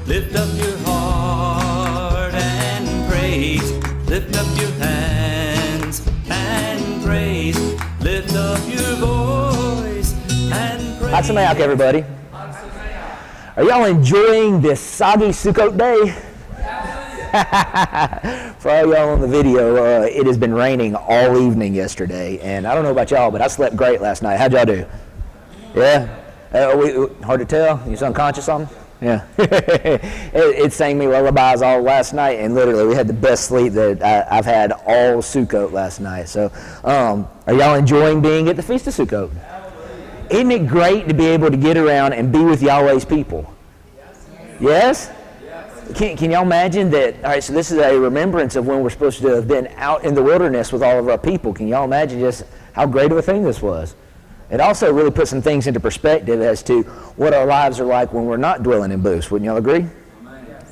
Lift up your heart and praise. Lift up your hands and praise. Lift up your voice and praise. Hot Samayach, everybody. Are y'all enjoying this soggy Sukkot day? For all y'all on the video, it has been raining all evening yesterday, and I don't know about y'all, but I slept great last night. How'd y'all do? Yeah? Hard to tell? You was unconscious on? Yeah. it sang me lullabies all last night, and literally we had the best sleep that I've had all Sukkot last night. So are y'all enjoying being at the Feast of Sukkot? Isn't it great to be able to get around and be with Yahweh's people? Yes? Can y'all imagine that? All right, so this is a remembrance of when we're supposed to have been out in the wilderness with all of our people. Can y'all imagine just how great of a thing this was? It also really puts some things into perspective as to what our lives are like when we're not dwelling in booths. Wouldn't y'all agree?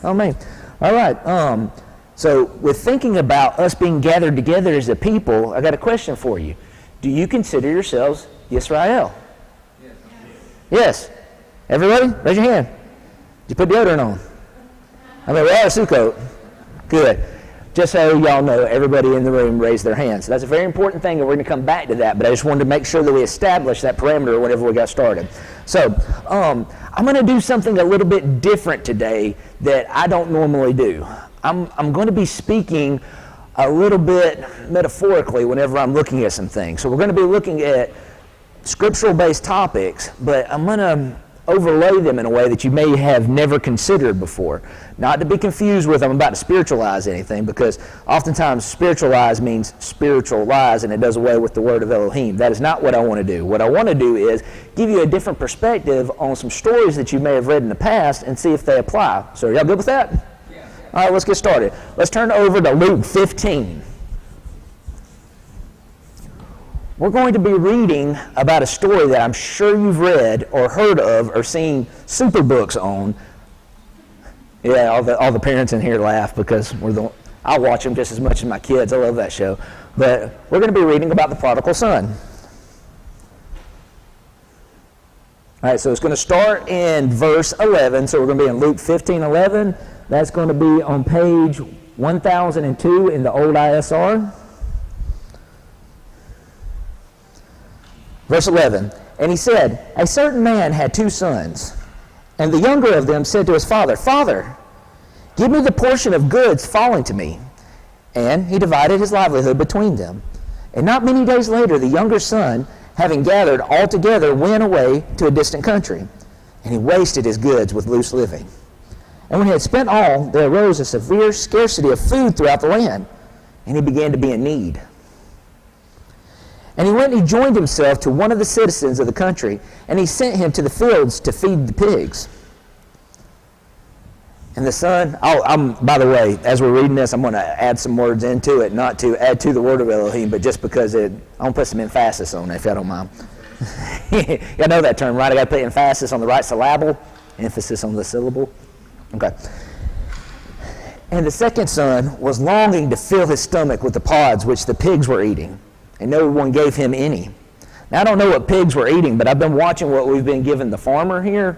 Amen. All right. So with thinking about us being gathered together as a people, I got a question for you. Do you consider yourselves Yisrael? Yes. Everybody, raise your hand. Did you put deodorant on? I mean, we're all at Sukkot. Good. Just so y'all know, everybody in the room raised their hands. So that's a very important thing, and we're going to come back to that, but I just wanted to make sure that we establish that parameter whenever we got started. So I'm going to do something a little bit different today that I don't normally do. I'm going to be speaking a little bit metaphorically whenever I'm looking at some things. So we're going to be looking at scriptural-based topics, but I'm going to overlay them in a way that you may have never considered before. Not to be confused with I'm about to spiritualize anything, because oftentimes spiritualize means spiritual lies, and it does away with the word of Elohim. That is not what I want to do. What I want to do is give you a different perspective on some stories that you may have read in the past and see if they apply. So are y'all good with that? Yeah. All right, let's get started. Let's turn over to Luke 15. We're going to be reading about a story that I'm sure you've read or heard of or seen super books on. Yeah, all the parents in here laugh because I watch them just as much as my kids. I love that show. But we're going to be reading about the Prodigal Son. All right, so it's going to start in verse 11. So we're going to be in Luke 15:11. That's going to be on page 1002 in the old ISR. Verse 11, and he said, a certain man had 2 sons, and the younger of them said to his father, Father, give me the portion of goods falling to me. And he divided his livelihood between them. And not many days later, the younger son, having gathered all together, went away to a distant country, and he wasted his goods with loose living. And when he had spent all, there arose a severe scarcity of food throughout the land, and he began to be in need. And he went and he joined himself to one of the citizens of the country, and he sent him to the fields to feed the pigs. And the son, by the way, as we're reading this, I'm going to add some words into it, not to add to the word of Elohim, but just because I'm going to put some emphasis on it, if y'all don't mind. Y'all know that term, right? I got to put emphasis on the right syllable, emphasis on the syllable. Okay. And the second son was longing to fill his stomach with the pods which the pigs were eating, and no one gave him any. Now, I don't know what pigs were eating, but I've been watching what we've been giving the farmer here,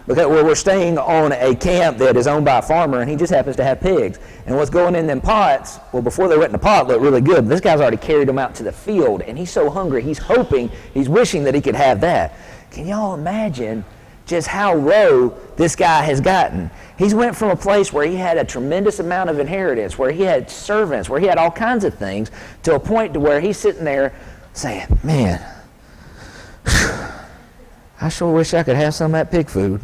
because we're staying on a camp that is owned by a farmer, and he just happens to have pigs. And what's going in them pots, well, before they went in the pot, looked really good. But this guy's already carried them out to the field, and he's so hungry, he's wishing that he could have that. Can y'all imagine just how low this guy has gotten? He's went from a place where he had a tremendous amount of inheritance, where he had servants, where he had all kinds of things, to a point to where he's sitting there saying, man, I sure wish I could have some of that pig food.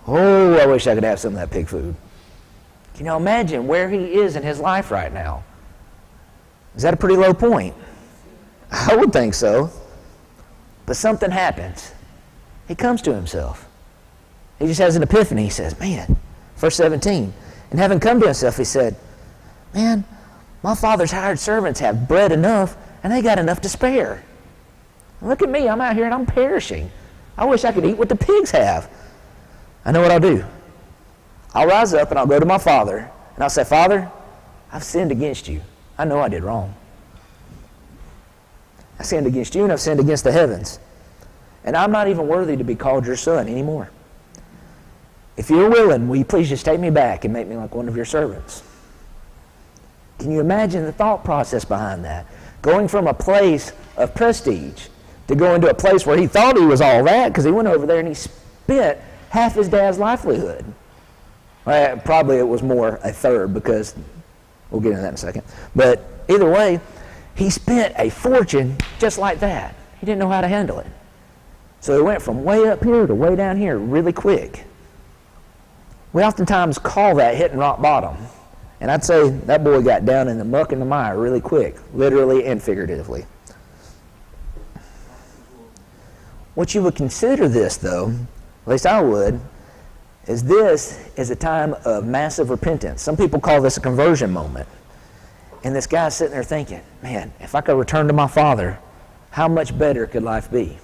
Oh, I wish I could have some of that pig food. Can y'all imagine where he is in his life right now? Is that a pretty low point? I would think so. But something happens. He comes to himself. He just has an epiphany. He says, man, verse 17, and having come to himself, he said, man, my father's hired servants have bread enough, and they got enough to spare. Look at me, I'm out here and I'm perishing. I wish I could eat what the pigs have. I know what I'll do. I'll rise up and I'll go to my father, and I'll say, Father, I've sinned against you. I know I did wrong. I sinned against you, and I've sinned against the heavens. And I'm not even worthy to be called your son anymore. If you're willing, will you please just take me back and make me like one of your servants? Can you imagine the thought process behind that? Going from a place of prestige to going to a place where he thought he was all that, because he went over there and he spent half his dad's livelihood. Well, probably it was more a third, because we'll get into that in a second. But either way, he spent a fortune just like that. He didn't know how to handle it. So he went from way up here to way down here really quick. We oftentimes call that hitting rock bottom. And I'd say that boy got down in the muck and the mire really quick, literally and figuratively. What you would consider this, though, at least I would, is this is a time of massive repentance. Some people call this a conversion moment. And this guy's sitting there thinking, man, if I could return to my father, how much better could life be?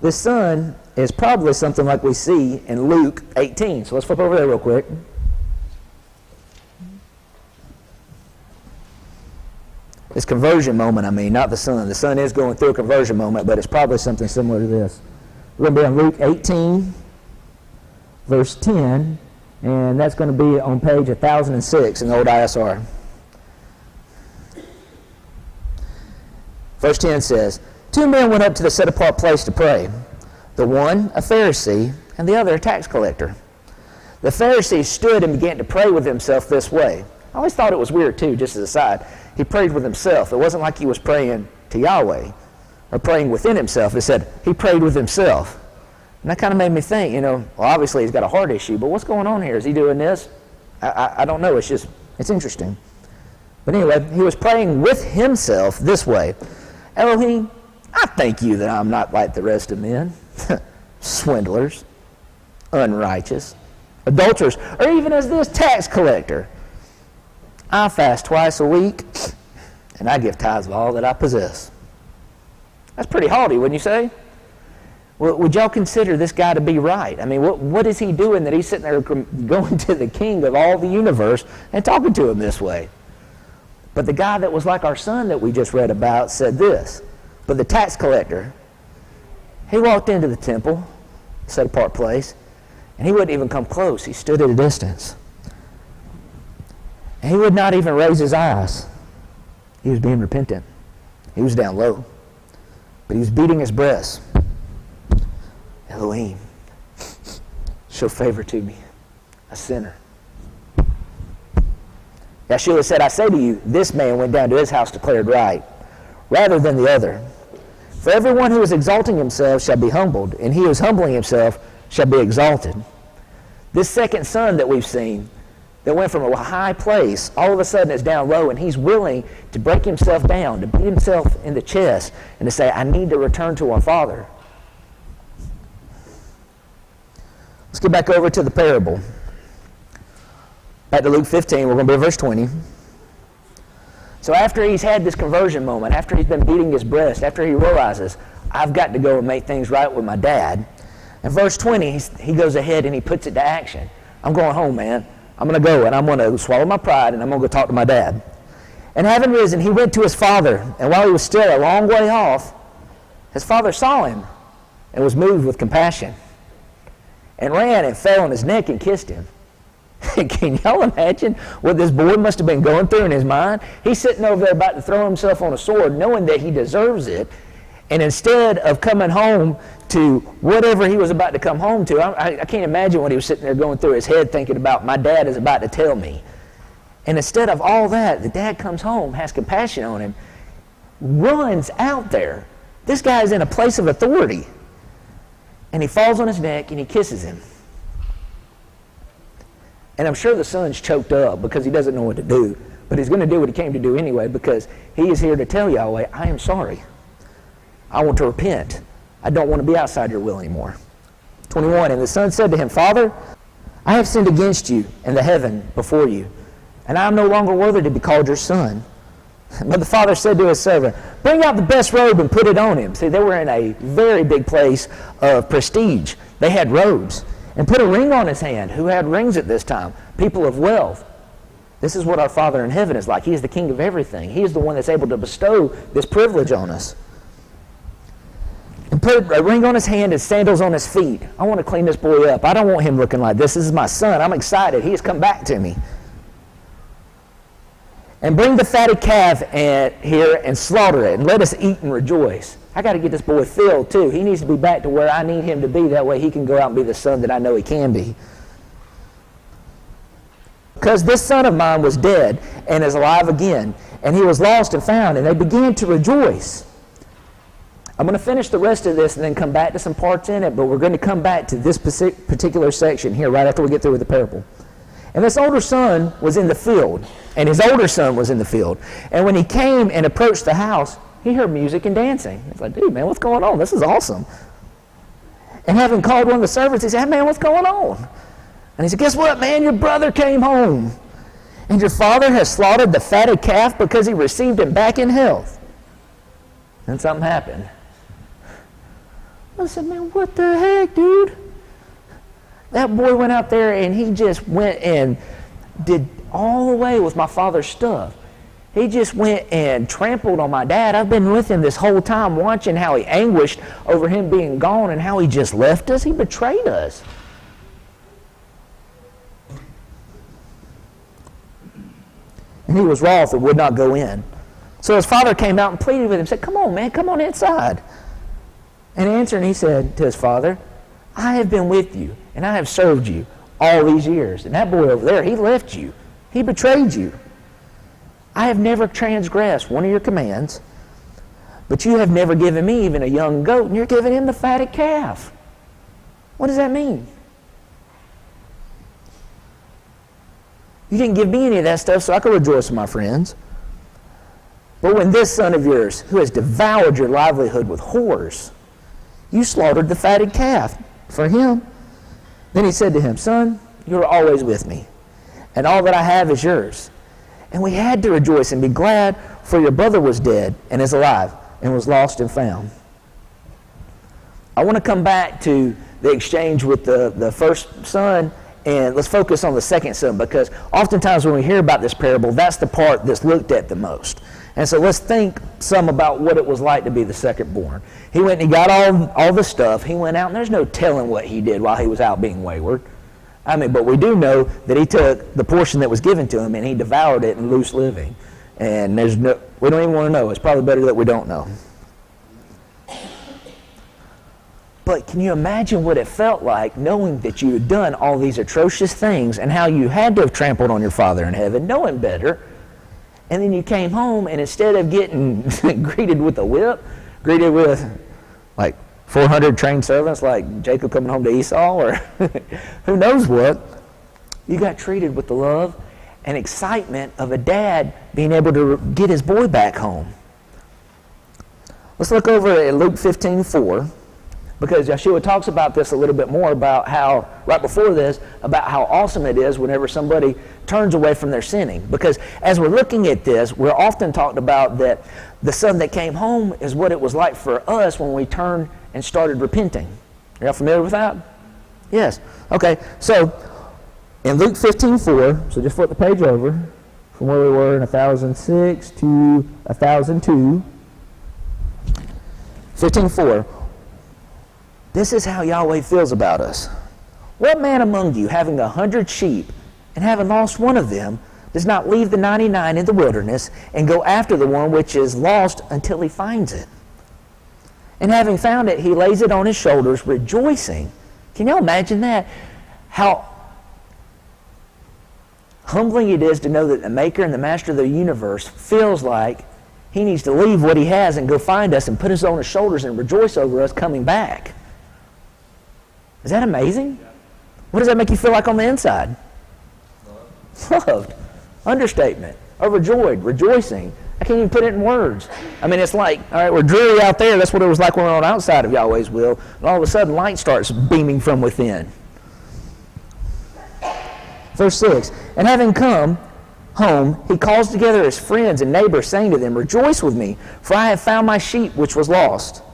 This son is probably something like we see in Luke 18. So let's flip over there real quick. This conversion moment, not the son. The son is going through a conversion moment, but it's probably something similar to this. We're going to be on Luke 18, verse 10, and that's going to be on page 1006 in the old ISR. Verse 10 says, 2 men went up to the set-apart place to pray, the one a Pharisee and the other a tax collector. The Pharisee stood and began to pray with himself this way. I always thought it was weird too, just as a side. He prayed with himself. It wasn't like he was praying to Yahweh or praying within himself. It said he prayed with himself. And that kind of made me think, well, obviously he's got a heart issue, but what's going on here? Is he doing this? I don't know. It's interesting. But anyway, he was praying with himself this way. Elohim, I thank you that I'm not like the rest of men, swindlers, unrighteous, adulterers, or even as this tax collector. I fast twice a week, and I give tithes of all that I possess. That's pretty haughty, wouldn't you say? Well, would y'all consider this guy to be right? What is he doing that he's sitting there going to the king of all the universe and talking to him this way? But the guy that was like our son that we just read about said this. But the tax collector, he walked into the temple, set-apart place, and he wouldn't even come close. He stood at a distance. And he would not even raise his eyes. He was being repentant. He was down low. But he was beating his breast. Elohim, show favor to me, a sinner. Yeshua said, I say to you, this man went down to his house declared right, rather than the other. For everyone who is exalting himself shall be humbled, and he who is humbling himself shall be exalted. This second son that we've seen, that went from a high place, all of a sudden is down low, and he's willing to break himself down, to beat himself in the chest, and to say, I need to return to our Father. Let's get back over to the parable. Back to Luke 15, we're going to be at verse 20. So after he's had this conversion moment, after he's been beating his breast, after he realizes, I've got to go and make things right with my dad, in verse 20, he goes ahead and he puts it to action. I'm going home, man. I'm going to go and I'm going to swallow my pride and I'm going to go talk to my dad. And having risen, he went to his father, and while he was still a long way off, his father saw him and was moved with compassion and ran and fell on his neck and kissed him. Can y'all imagine what this boy must have been going through in his mind? He's sitting over there about to throw himself on a sword, knowing that he deserves it. And instead of coming home to whatever he was about to come home to, I can't imagine what he was sitting there going through his head thinking about, my dad is about to tell me. And instead of all that, the dad comes home, has compassion on him, runs out there. This guy is in a place of authority. And he falls on his neck and he kisses him. And I'm sure the son's choked up because he doesn't know what to do. But he's going to do what he came to do anyway, because he is here to tell Yahweh, I am sorry. I want to repent. I don't want to be outside your will anymore. 21, and the son said to him, Father, I have sinned against you and the heaven before you, and I am no longer worthy to be called your son. But the father said to his servant, bring out the best robe and put it on him. See, they were in a very big place of prestige. They had robes. And put a ring on his hand. Who had rings at this time? People of wealth. This is what our Father in heaven is like. He is the king of everything. He is the one that's able to bestow this privilege on us. and put a ring on his hand and sandals on his feet. I want to clean this boy up. I don't want him looking like this. This is my son. I'm excited. He has come back to me. And bring the fatted calf here and slaughter it, and let us eat and rejoice. I got to get this boy filled too. He needs to be back to where I need him to be. That way he can go out and be the son that I know he can be. Because this son of mine was dead and is alive again, and he was lost and found, and they began to rejoice. I'm going to finish the rest of this and then come back to some parts in it, but we're going to come back to this particular section here right after we get through with the parable. And this older son was in the field, and his older son was in the field. And when he came and approached the house, he heard music and dancing. He's like, dude, man, what's going on? This is awesome. And having called one of the servants, he said, hey, man, what's going on? And he said, guess what, man? Your brother came home, and your father has slaughtered the fatted calf because he received him back in health. And something happened. I said, man, what the heck, dude? That boy went out there and he just went and did all the way with my father's stuff. He just went and trampled on my dad. I've been with him this whole time watching how he anguished over him being gone and how he just left us. He betrayed us. And he was wroth and would not go in. So his father came out and pleaded with him, said, come on, man, come on inside. And answering, he said to his father, I have been with you, and I have served you all these years. And that boy over there, he left you. He betrayed you. I have never transgressed one of your commands, but you have never given me even a young goat, and you're giving him the fatted calf. What does that mean? You didn't give me any of that stuff so I could rejoice with my friends. But when this son of yours, who has devoured your livelihood with whores, you slaughtered the fatted calf for him. Then he said to him, son, you are always with me, and all that I have is yours. And we had to rejoice and be glad, for your brother was dead and is alive, and was lost and found. I want to come back to the exchange with the first son, and let's focus on the second son, because oftentimes when we hear about this parable, that's the part that's looked at the most. And so let's think some about what it was like to be the second born. He went and he got all the stuff. He went out, and there's no telling what he did while he was out being wayward. But we do know that he took the portion that was given to him and he devoured it in loose living. And we don't even want to know. It's probably better that we don't know. But can you imagine what it felt like knowing that you had done all these atrocious things and how you had to have trampled on your Father in heaven, knowing better, and then you came home and instead of getting greeted with a whip, greeted with like 400 trained servants like Jacob coming home to Esau or who knows what, you got treated with the love and excitement of a dad being able to get his boy back home. Let's look over at Luke 15:4. Because Yeshua talks about this a little bit more about how, right before this, about how awesome it is whenever somebody turns away from their sinning. Because as we're looking at this, we're often talked about that the son that came home is what it was like for us when we turned and started repenting. Are y'all familiar with that? Yes. Okay, so in Luke 15:4, so just flip the page over from where we were in 1006 to 1002. 15:4. This is how Yahweh feels about us. What man among you, having 100 sheep, and having lost one of them, does not leave the 99 in the wilderness, and go after the one which is lost until he finds it? And having found it, he lays it on his shoulders, rejoicing. Can you imagine that? How humbling it is to know that the Maker and the Master of the universe feels like he needs to leave what he has and go find us and put us on his shoulders and rejoice over us coming back. Is that amazing? What does that make you feel like on the inside? Loved. Understatement. Overjoyed. Rejoicing. I can't even put it in words. It's like, all right, we're dreary out there. That's what it was like when we're on outside of Yahweh's will. And all of a sudden, light starts beaming from within. Verse 6. And having come home, he calls together his friends and neighbors, saying to them, rejoice with me, for I have found my sheep which was lost.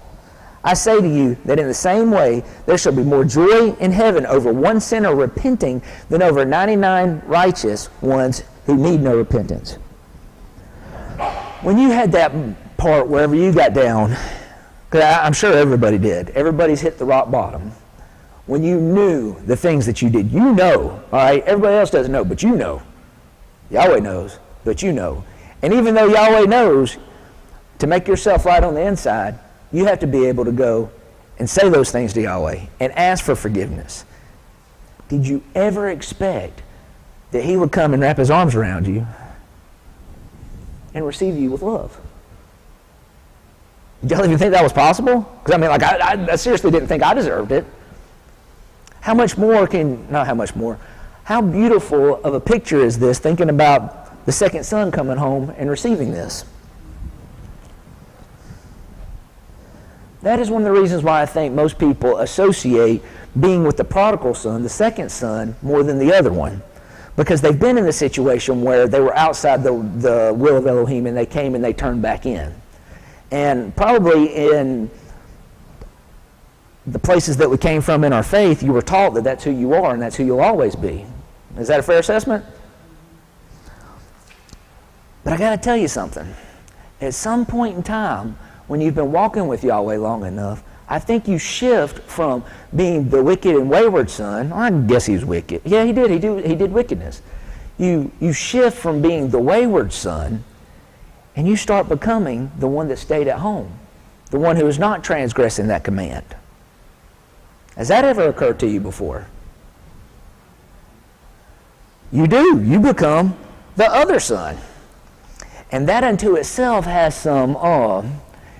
I say to you that in the same way there shall be more joy in heaven over one sinner repenting than over 99 righteous ones who need no repentance. When you had that part wherever you got down, Because I'm sure everybody did. Everybody's hit the rock bottom. When you knew the things that you did, you know, all right? Everybody else doesn't know, but you know. Yahweh knows, but you know. And even though Yahweh knows, to make yourself right on the inside, you have to be able to go and say those things to Yahweh and ask for forgiveness. Did you ever expect that he would come and wrap his arms around you and receive you with love? Did y'all even think that was possible? Because I mean, like, I seriously didn't think I deserved it. How much more not how much more, how beautiful of a picture is this, thinking about the second son coming home and receiving this? That is one of the reasons why I think most people associate being with the prodigal son, the second son, more than the other one. Because they've been in the situation where they were outside the will of Elohim and they came and they turned back in. And probably in the places that we came from in our faith, you were taught that that's who you are and that's who you'll always be. Is that a fair assessment? But I got to tell you something. At some point in time, when you've been walking with Yahweh long enough, I think you shift from being the wicked and wayward son. I guess he was wicked. Yeah, he did. He did wickedness. You shift from being the wayward son, and you start becoming the one that stayed at home, the one who is not transgressing that command. Has that ever occurred to you before? You do. You become the other son. And that unto itself has some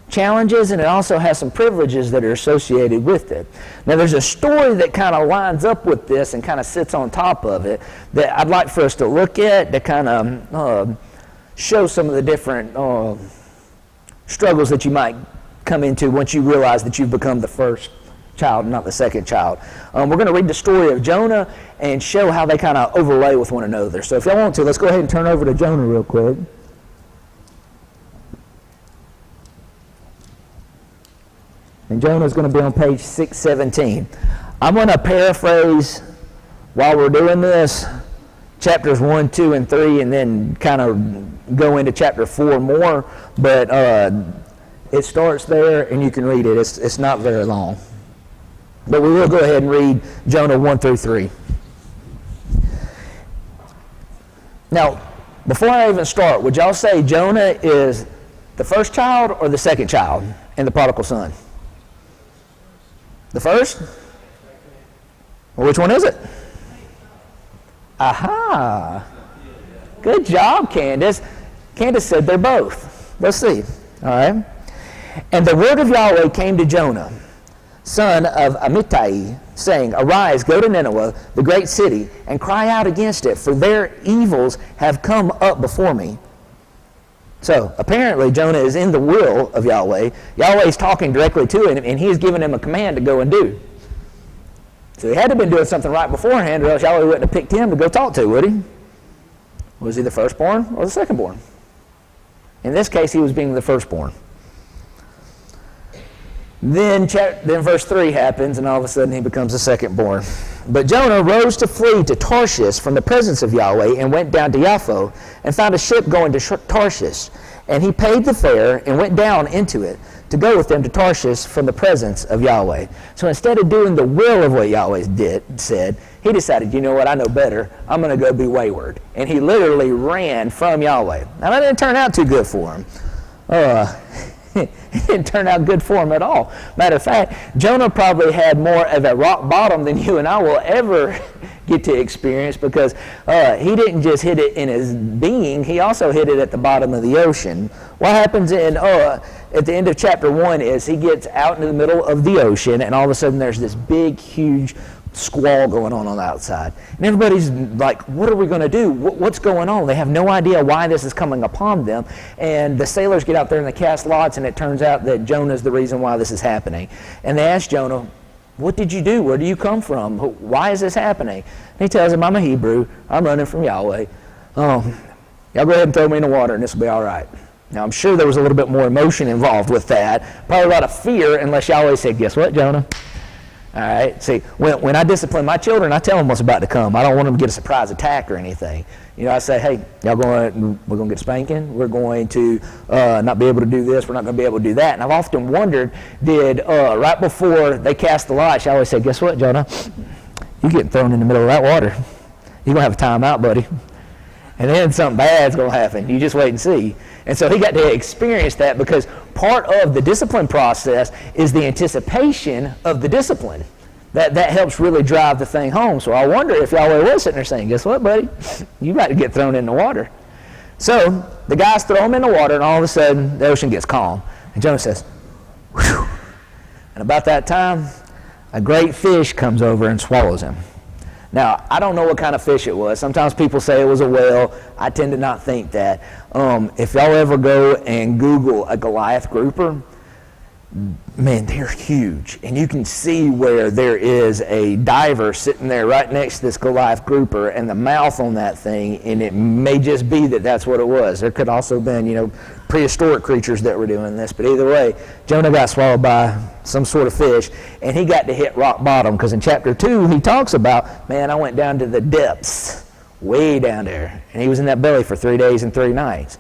challenges, and it also has some privileges that are associated with it. Now, there's a story that kind of lines up with this and kind of sits on top of it that I'd like for us to look at to kind of show some of the different struggles that you might come into once you realize that you've become the first child, not the second child. We're going to read the story of Jonah and show how they kind of overlay with one another. So if y'all want to, let's go ahead and turn over to Jonah real quick. And Jonah's going to be on page 617. I'm going to paraphrase while we're doing this, chapters 1, 2, and 3, and then kind of go into chapter 4 more. But it starts there, and you can read it. It's not very long. But we will go ahead and read Jonah 1 through 3. Now, before I even start, would y'all say Jonah is the first child or the second child in the prodigal son? The first? Well, which one is it? Aha! Good job, Candace. Candace said they're both. Let's see. All right. And the word of Yahweh came to Jonah, son of Amittai, saying, Arise, go to Nineveh, the great city, and cry out against it, for their evils have come up before me. So, apparently, Jonah is in the will of Yahweh. Yahweh is talking directly to him, and he is giving him a command to go and do. So he had to have been doing something right beforehand, or else Yahweh wouldn't have picked him to go talk to, would he? Was he the firstborn or the secondborn? In this case, he was being the firstborn. Then verse 3 happens, and all of a sudden he becomes the secondborn. But Jonah rose to flee to Tarshish from the presence of Yahweh and went down to Yaffo and found a ship going to Tarshish. And he paid the fare and went down into it to go with them to Tarshish from the presence of Yahweh. So instead of doing the will of what Yahweh said, he decided, you know what, I know better. I'm going to go be wayward. And he literally ran from Yahweh. Now that didn't turn out too good for him. It didn't turn out good for him at all. Matter of fact, Jonah probably had more of a rock bottom than you and I will ever get to experience, because he didn't just hit it in his being, he also hit it at the bottom of the ocean. What happens at the end of chapter 1 is he gets out in the middle of the ocean, and all of a sudden there's this big, huge squall going on the outside. And everybody's like, what are we going to do? What's going on? They have no idea why this is coming upon them. And the sailors get out there and they cast lots, and it turns out that Jonah's the reason why this is happening. And they ask Jonah, what did you do? Where do you come from? Why is this happening? And he tells them, I'm a Hebrew. I'm running from Yahweh. Y'all go ahead and throw me in the water and this will be all right. Now, I'm sure there was a little bit more emotion involved with that. Probably a lot of fear, unless Yahweh said, guess what, Jonah? All right. See, when I discipline my children, I tell them what's about to come. I don't want them to get a surprise attack or anything. You know, I say, hey, we're going to get spanking. We're going to not be able to do this. We're not going to be able to do that. And I've often wondered, right before they cast the lot, she always say, guess what, Jonah? You're getting thrown in the middle of that water. You're going to have a timeout, buddy. And then something bad's going to happen. You just wait and see. And so he got to experience that, because part of the discipline process is the anticipation of the discipline. That helps really drive the thing home. So I wonder if Yahweh was sitting there saying, guess what, buddy? You about to get thrown in the water. So the guys throw him in the water, and all of a sudden the ocean gets calm. And Jonah says, whew. And about that time, a great fish comes over and swallows him. Now, I don't know what kind of fish it was. Sometimes people say it was a whale. I tend to not think that. If y'all ever go and Google a Goliath grouper, man, they're huge. And you can see where there is a diver sitting there right next to this Goliath grouper and the mouth on that thing, and it may just be that that's what it was. There could also have been, prehistoric creatures that were doing this. But either way, Jonah got swallowed by some sort of fish, and he got to hit rock bottom, because in chapter 2 he talks about, man, I went down to the depths, way down there, and he was in that belly for 3 days and 3 nights.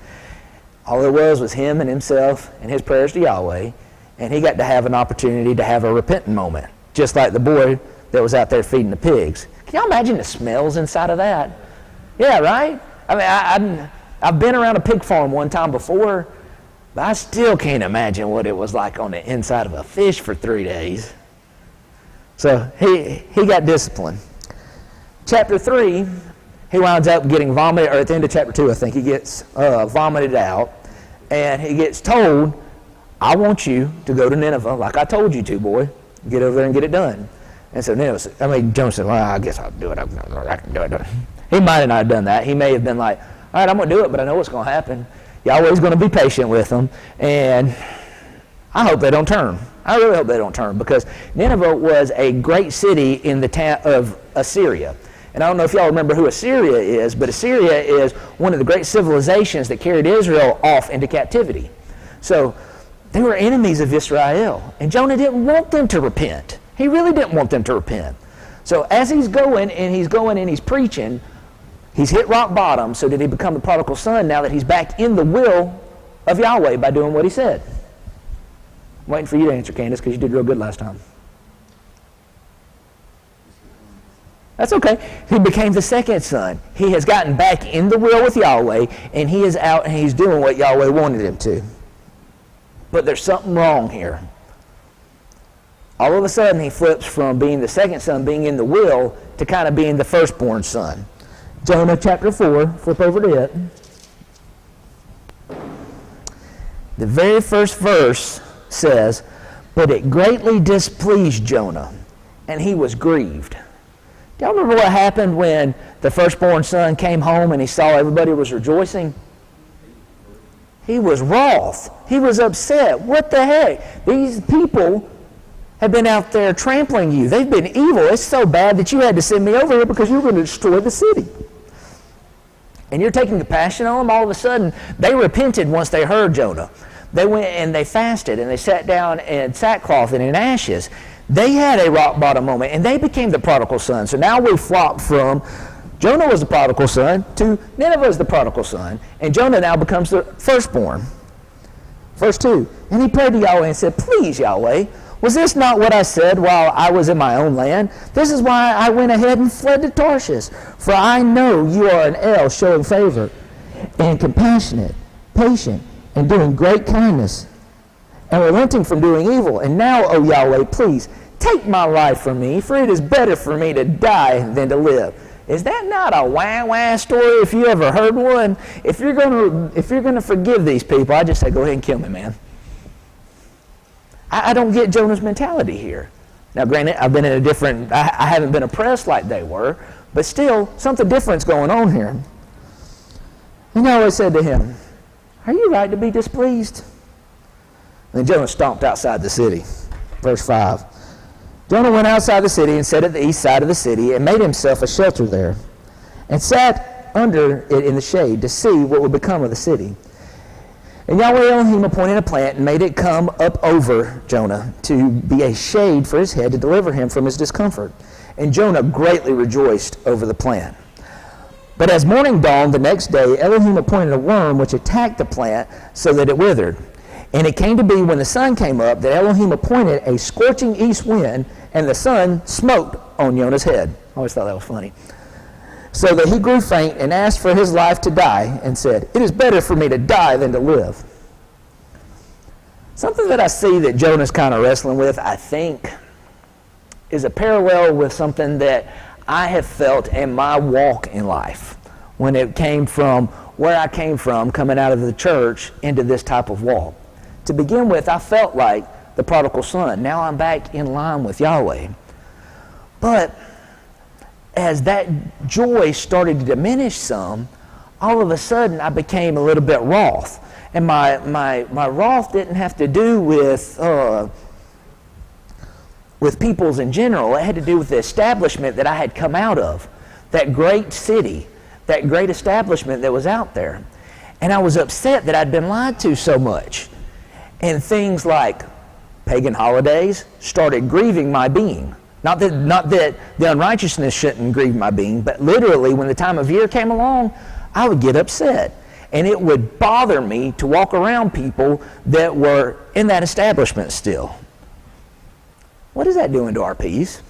All it was him and himself and his prayers to Yahweh, and he got to have an opportunity to have a repentant moment, just like the boy that was out there feeding the pigs. Can y'all imagine the smells inside of that? Yeah, right? I mean, I've been around a pig farm one time before, but I still can't imagine what it was like on the inside of a fish for 3 days. So he got disciplined. Chapter 3, he winds up getting vomited, or at the end of chapter 2, I think, he gets vomited out, and he gets told, I want you to go to Nineveh like I told you to, boy. Get over there and get it done. And so Jonah said, well, I guess I'll do it. I can do it. He might have not done that. He may have been like, all right, I'm going to do it, but I know what's going to happen. Yahweh's going to be patient with them, and I hope they don't turn. I really hope they don't turn, because Nineveh was a great city in the town of Assyria. And I don't know if y'all remember who Assyria is, but Assyria is one of the great civilizations that carried Israel off into captivity. So they were enemies of Israel, and Jonah didn't want them to repent. He really didn't want them to repent. So as he's going and he's preaching, he's hit rock bottom. So did he become the prodigal son now that he's back in the will of Yahweh by doing what he said? I'm waiting for you to answer, Candace, because you did real good last time. That's okay. He became the second son. He has gotten back in the will with Yahweh, and he is out and he's doing what Yahweh wanted him to. But there's something wrong here. All of a sudden, he flips from being the second son, being in the will, to kind of being the firstborn son. Jonah chapter 4, flip over to it. The very first verse says, but it greatly displeased Jonah, and he was grieved. Do y'all remember what happened when the firstborn son came home and he saw everybody was rejoicing? He was wroth. He was upset. What the heck? These people have been out there trampling you. They've been evil. It's so bad that you had to send me over here because you were going to destroy the city. And you're taking compassion on them. All of a sudden, they repented once they heard Jonah. They went and they fasted and they sat down in sackcloth and in ashes. They had a rock bottom moment and they became the prodigal son. So now we flopped from Jonah was the prodigal son to Nineveh is the prodigal son. And Jonah now becomes the firstborn. Verse 2, and he prayed to Yahweh and said, please, Yahweh, was this not what I said while I was in my own land? This is why I went ahead and fled to Tarshish. For I know you are an El showing favor and compassionate, patient, and doing great kindness, and relenting from doing evil. And now, O Yahweh, please, take my life from me, for it is better for me to die than to live. Is that not a wah-wah story if you ever heard one? If you're gonna forgive these people, I just say, go ahead and kill me, man. I don't get Jonah's mentality here. Now, granted, I've been in I haven't been oppressed like they were, but still, something different's going on here. And Yahweh said to him, are you right to be displeased? And Jonah stomped outside the city. Verse 5. Jonah went outside the city and sat at the east side of the city and made himself a shelter there and sat under it in the shade to see what would become of the city. And Yahweh Elohim appointed a plant and made it come up over Jonah to be a shade for his head to deliver him from his discomfort. And Jonah greatly rejoiced over the plant. But as morning dawned the next day, Elohim appointed a worm which attacked the plant so that it withered. And it came to be when the sun came up that Elohim appointed a scorching east wind, and the sun smote on Jonah's head. I always thought that was funny. So that he grew faint and asked for his life to die, and said, "It is better for me to die than to live." Something that I see that Jonah's kind of wrestling with, I think, is a parallel with something that I have felt in my walk in life when it came from where I came from, coming out of the church, into this type of walk. To begin with, I felt like the prodigal son. Now I'm back in line with Yahweh. But as that joy started to diminish some, all of a sudden I became a little bit wroth. And my wrath didn't have to do with peoples in general. It had to do with the establishment that I had come out of, that great city, that great establishment that was out there. And I was upset that I'd been lied to so much. And things like pagan holidays started grieving my being. Not that the unrighteousness shouldn't grieve my being, but literally when the time of year came along, I would get upset. And it would bother me to walk around people that were in that establishment still. What is that doing to our peace?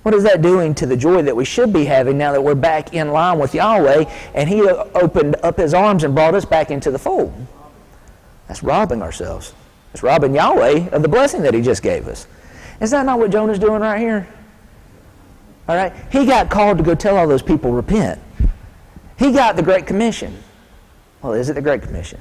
What is that doing to the joy that we should be having now that we're back in line with Yahweh and He opened up His arms and brought us back into the fold? That's robbing ourselves. It's robbing Yahweh of the blessing that He just gave us. Is that not what Jonah's doing right here? All right? He got called to go tell all those people, repent. He got the Great Commission. Well, is it the Great Commission?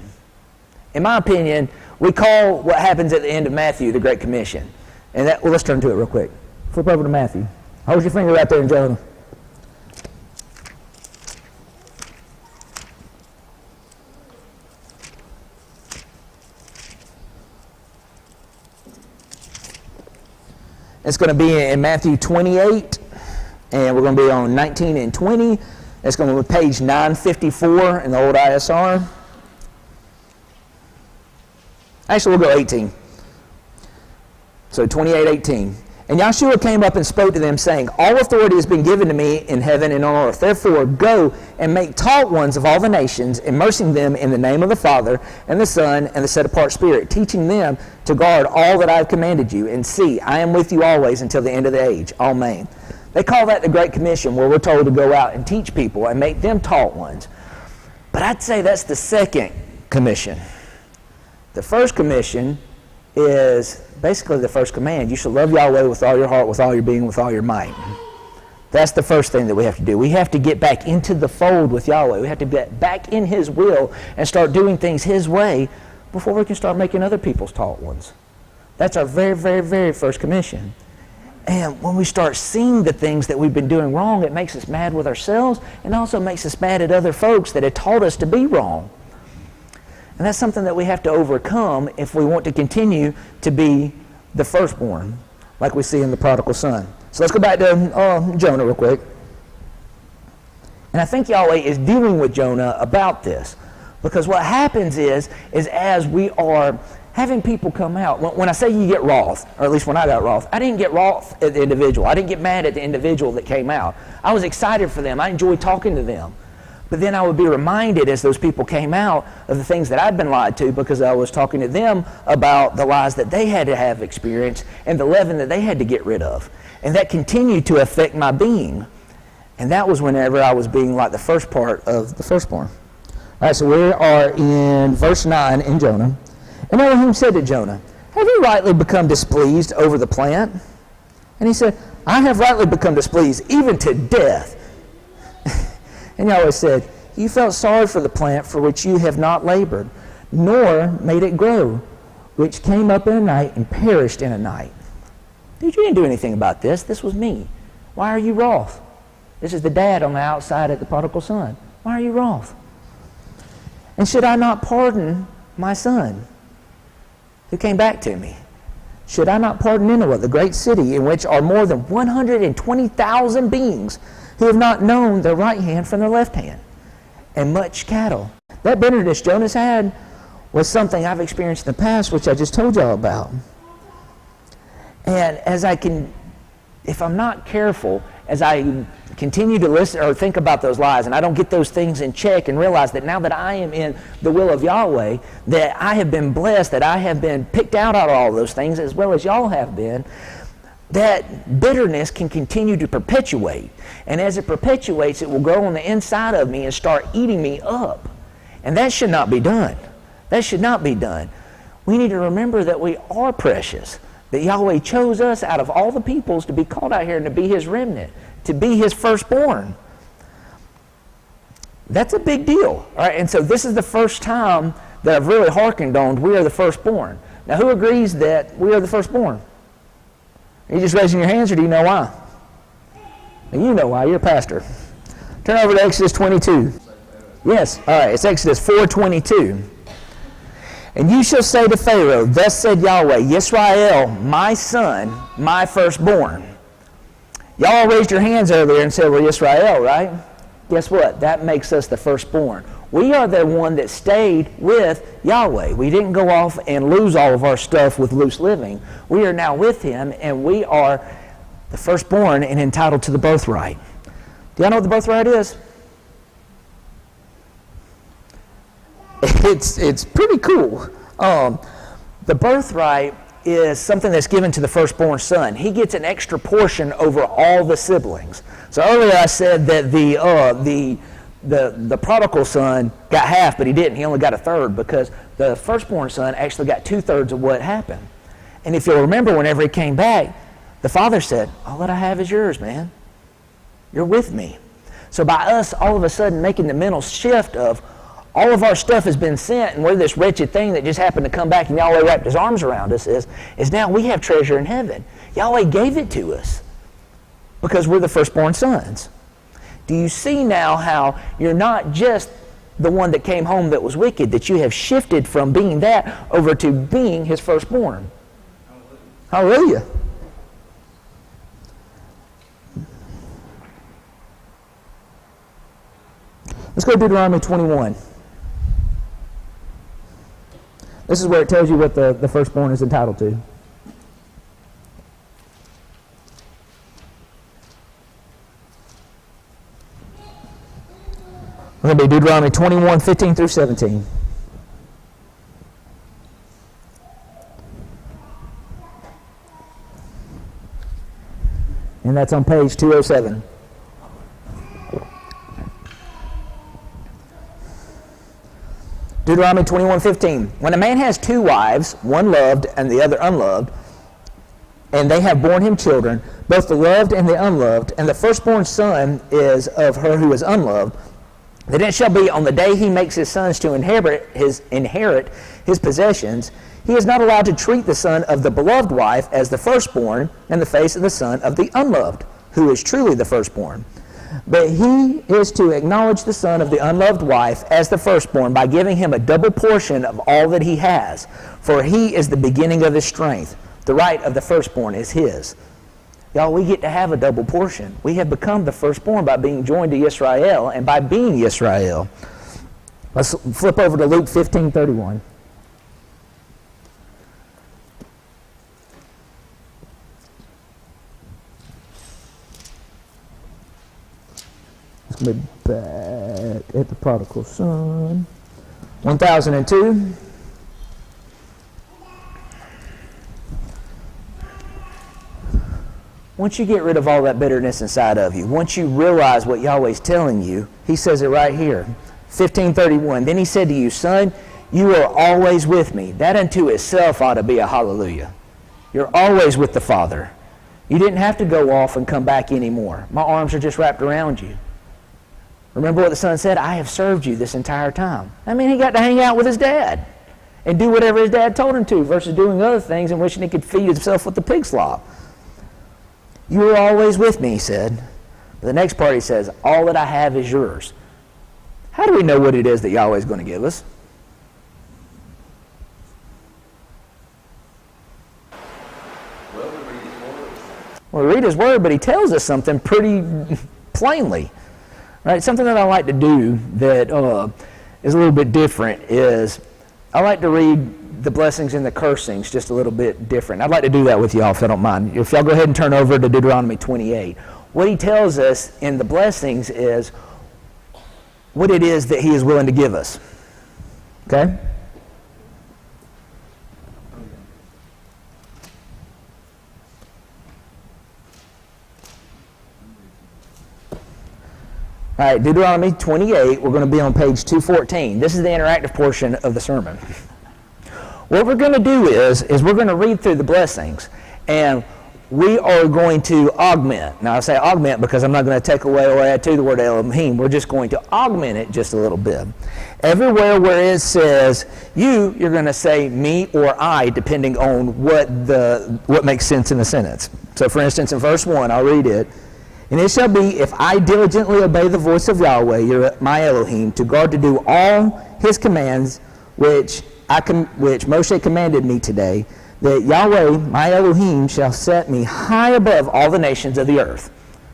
In my opinion, we call what happens at the end of Matthew the Great Commission. And that, well, let's turn to it real quick. Flip over to Matthew. Hold your finger right there in Jonah. It's going to be in Matthew 28, and we're going to be on 19 and 20. It's going to be page 954 in the old ISR. Actually, we'll go 18. So 28:18. And Yahshua came up and spoke to them, saying, "All authority has been given to me in heaven and on earth. Therefore, go and make taught ones of all the nations, immersing them in the name of the Father and the Son and the set-apart Spirit, teaching them to guard all that I have commanded you. And see, I am with you always until the end of the age." Amen. They call that the Great Commission, where we're told to go out and teach people and make them taught ones. But I'd say that's the second commission. The first commission is basically the first command. You shall love Yahweh with all your heart, with all your being, with all your might. That's the first thing that we have to do. We have to get back into the fold with Yahweh. We have to get back in His will and start doing things His way before we can start making other people's taught ones. That's our very, very, very first commission. And when we start seeing the things that we've been doing wrong, it makes us mad with ourselves and also makes us mad at other folks that had taught us to be wrong. And that's something that we have to overcome if we want to continue to be the firstborn, like we see in the prodigal son. So let's go back to Jonah real quick. And I think Yahweh is dealing with Jonah about this. Because what happens is as we are having people come out, when I say you get wroth, or at least when I got wroth, I didn't get wroth at the individual. I didn't get mad at the individual that came out. I was excited for them. I enjoyed talking to them. But then I would be reminded as those people came out of the things that I'd been lied to, because I was talking to them about the lies that they had to have experienced and the leaven that they had to get rid of. And that continued to affect my being. And that was whenever I was being like the first part of the firstborn. All right, so we are in verse 9 in Jonah. And Elohim said to Jonah, "Have you rightly become displeased over the plant?" And he said, "I have rightly become displeased, even to death." And Yahweh said, "You felt sorry for the plant for which you have not labored, nor made it grow, which came up in a night and perished in a night." Dude, you didn't do anything about this. This was me. Why are you wroth? This is the dad on the outside at the prodigal son. Why are you wroth? "And should I not pardon my son who came back to me? Should I not pardon Nineveh, the great city in which are more than 120,000 beings who have not known their right hand from their left hand, and much cattle That bitterness Jonah's had was something I've experienced in the past, which I just told y'all about. And if I'm not careful, as I continue to listen or think about those lies, and I don't get those things in check and realize that now that I am in the will of Yahweh, that I have been blessed, that I have been picked out of all those things, as well as y'all have been, that bitterness can continue to perpetuate. And as it perpetuates, it will grow on the inside of me and start eating me up. And that should not be done. That should not be done. We need to remember that we are precious, that Yahweh chose us out of all the peoples to be called out here and to be His remnant, to be His firstborn. That's a big deal. All right? And so this is the first time that I've really hearkened on we are the firstborn. Now, who agrees that we are the firstborn? Are you just raising your hands, or do you know why? And you know why. You're a pastor. Turn over to Exodus 22. Yes. All right. It's Exodus 4:22. And you shall say to Pharaoh, thus said Yahweh, Yisrael, my son, my firstborn. Y'all raised your hands earlier and said, well, Yisrael, right? Guess what? That makes us the firstborn. We are the one that stayed with Yahweh. We didn't go off and lose all of our stuff with loose living. We are now with Him, and we are the firstborn and entitled to the birthright. Do y'all know what the birthright is? It's pretty cool. The birthright is something that's given to the firstborn son. He gets an extra portion over all the siblings. So earlier I said that the prodigal son got half, but he didn't. He only got a third because the firstborn son actually got 2/3 of what happened. And if you'll remember, whenever he came back, the father said, all that I have is yours, man. You're with me. So by us all of a sudden making the mental shift of all of our stuff has been sent, and we're this wretched thing that just happened to come back and Yahweh wrapped His arms around us, is now we have treasure in heaven. Yahweh gave it to us because we're the firstborn sons. Do you see now how you're not just the one that came home that was wicked, that you have shifted from being that over to being His firstborn? Hallelujah. Let's go to Deuteronomy 21. This is where it tells you what the firstborn is entitled to. We're going to be Deuteronomy 21, 15 through 17. And that's on page 207. Deuteronomy 21:15. When a man has two wives, one loved and the other unloved, and they have borne him children, both the loved and the unloved, and the firstborn son is of her who is unloved, then it shall be on the day he makes his sons to inherit his possessions, he is not allowed to treat the son of the beloved wife as the firstborn in the face of the son of the unloved, who is truly the firstborn. But he is to acknowledge the son of the unloved wife as the firstborn by giving him a double portion of all that he has, for he is the beginning of his strength. The right of the firstborn is his. Y'all, we get to have a double portion. We have become the firstborn by being joined to Yisrael and by being Yisrael. Let's flip over to Luke 15:31. It's going to be back at the Prodigal Son. 1002. Once you get rid of all that bitterness inside of you, once you realize what Yahweh's telling you, He says it right here. 15:31. Then He said to you, son, you are always with me. That unto itself ought to be a hallelujah. You're always with the Father. You didn't have to go off and come back anymore. My arms are just wrapped around you. Remember what the son said? I have served you this entire time. I mean, he got to hang out with his dad and do whatever his dad told him to versus doing other things and wishing he could feed himself with the pig slop. You are always with me, he said. But the next part he says, all that I have is yours. How do we know what it is that Yahweh is going to give us? Well, we read His Word, but He tells us something pretty plainly. Right? Something that I like to do that is a little bit different. Is I like to read the blessings and the cursings just a little bit different. I'd like to do that with y'all if you don't mind. If y'all go ahead and turn over to Deuteronomy 28. What he tells us in the blessings is what it is that he is willing to give us. Okay? All right, Deuteronomy 28, we're going to be on page 214. This is the interactive portion of the sermon. What we're going to do is we're going to read through the blessings, and we are going to augment. Now, I say augment because I'm not going to take away or add to the word Elohim. We're just going to augment it just a little bit. Everywhere where it says you're going to say me or I, depending on what makes sense in the sentence. So, for instance, in verse 1, I'll read it. And it shall be, if I diligently obey the voice of Yahweh, my Elohim, to guard to do all his commands, which Moshe commanded me today, that Yahweh, my Elohim, shall set me high above all the nations of the earth.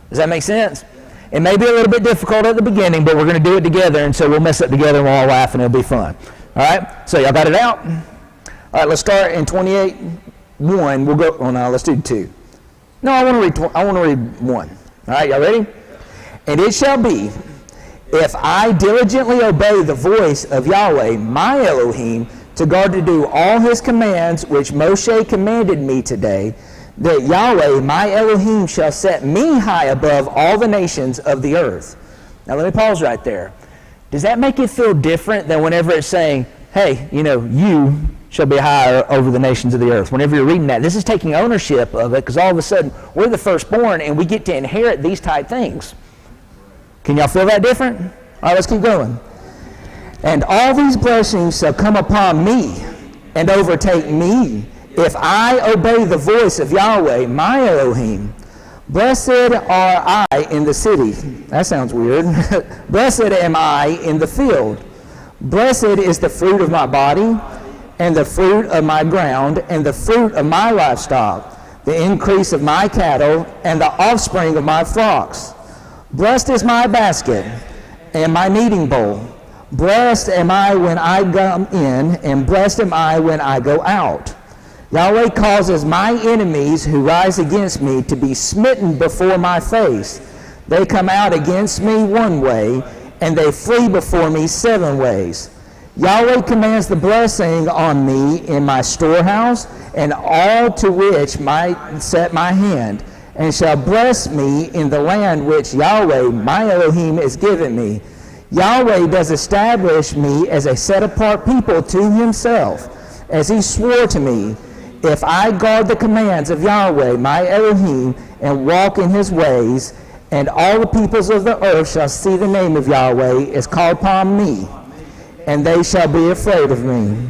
Does that make sense? It may be a little bit difficult at the beginning, but we're going to do it together, and so we'll mess it together and we'll all laugh, and it'll be fun. All right? So y'all got it out? All right, let's start in 28:1. We'll go, oh no, let's do 2. No, I want to read 1. All right, y'all ready? And it shall be, if I diligently obey the voice of Yahweh, my Elohim, to guard to do all his commands which Moshe commanded me today, that Yahweh, my Elohim, shall set me high above all the nations of the earth. Now let me pause right there. Does that make it feel different than whenever it's saying, hey, you shall be higher over the nations of the earth? Whenever you're reading that, this is taking ownership of it, because all of a sudden we're the firstborn and we get to inherit these type things. Can y'all feel that different? All right, let's keep going. And all these blessings shall come upon me and overtake me if I obey the voice of Yahweh, my Elohim. Blessed are I in the city. That sounds weird. Blessed am I in the field. Blessed is the fruit of my body, and the fruit of my ground, and the fruit of my livestock, the increase of my cattle, and the offspring of my flocks. Blessed is my basket, and my kneading bowl. Blessed am I when I come in, and blessed am I when I go out. Yahweh causes my enemies who rise against me to be smitten before my face. They come out against me one way, and they flee before me 7 ways. Yahweh commands the blessing on me in my storehouse, and all to which might set my hand, and shall bless me in the land which Yahweh, my Elohim, is given me. Yahweh does establish me as a set-apart people to himself, as he swore to me, if I guard the commands of Yahweh, my Elohim, and walk in his ways, and all the peoples of the earth shall see the name of Yahweh is called upon me, and they shall be afraid of me.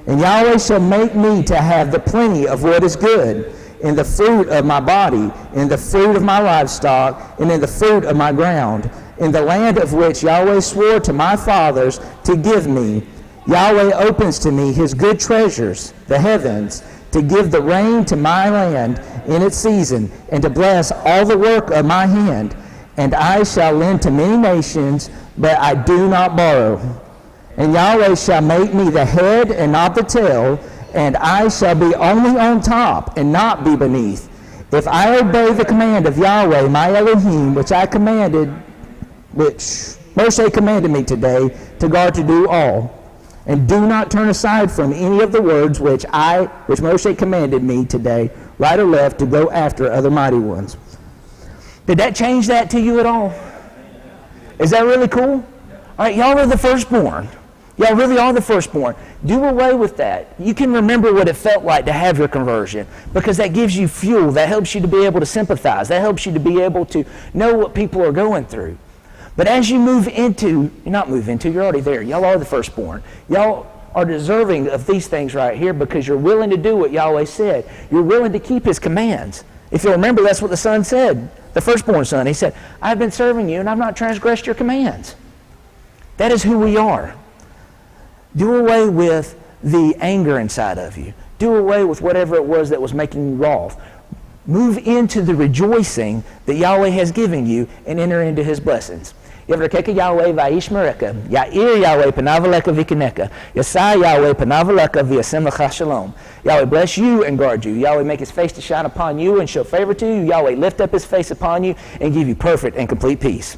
And Yahweh shall make me to have the plenty of what is good, in the fruit of my body, in the fruit of my livestock, and in the fruit of my ground, in the land of which Yahweh swore to my fathers to give me. Yahweh opens to me his good treasures, the heavens, to give the rain to my land in its season, and to bless all the work of my hand. And I shall lend to many nations, but I do not borrow. And Yahweh shall make me the head and not the tail, and I shall be only on top and not be beneath. If I obey the command of Yahweh, my Elohim, which Moshe commanded me today, to guard to do all, and do not turn aside from any of the words which Moshe commanded me today, right or left, to go after other mighty ones. Did that change that to you at all? Is that really cool? All right, y'all are the firstborn. Y'all really are the firstborn. Do away with that. You can remember what it felt like to have your conversion, because that gives you fuel. That helps you to be able to sympathize. That helps you to be able to know what people are going through. But as you you're already there. Y'all are the firstborn. Y'all are deserving of these things right here because you're willing to do what Yahweh said. You're willing to keep his commands. If you'll remember, that's what the son said, the firstborn son. He said, I've been serving you and I've not transgressed your commands. That is who we are. Do away with the anger inside of you. Do away with whatever it was that was making you wroth. Move into the rejoicing that Yahweh has given you and enter into his blessings. Yevrakeka Yahweh vayishmereka. Ya'ir Yahweh panavaleka vikaneka. Yasai Yahweh panavaleka v'yasem lecha shalom. Yahweh bless you and guard you. Yahweh make his face to shine upon you and show favor to you. Yahweh lift up his face upon you and give you perfect and complete peace.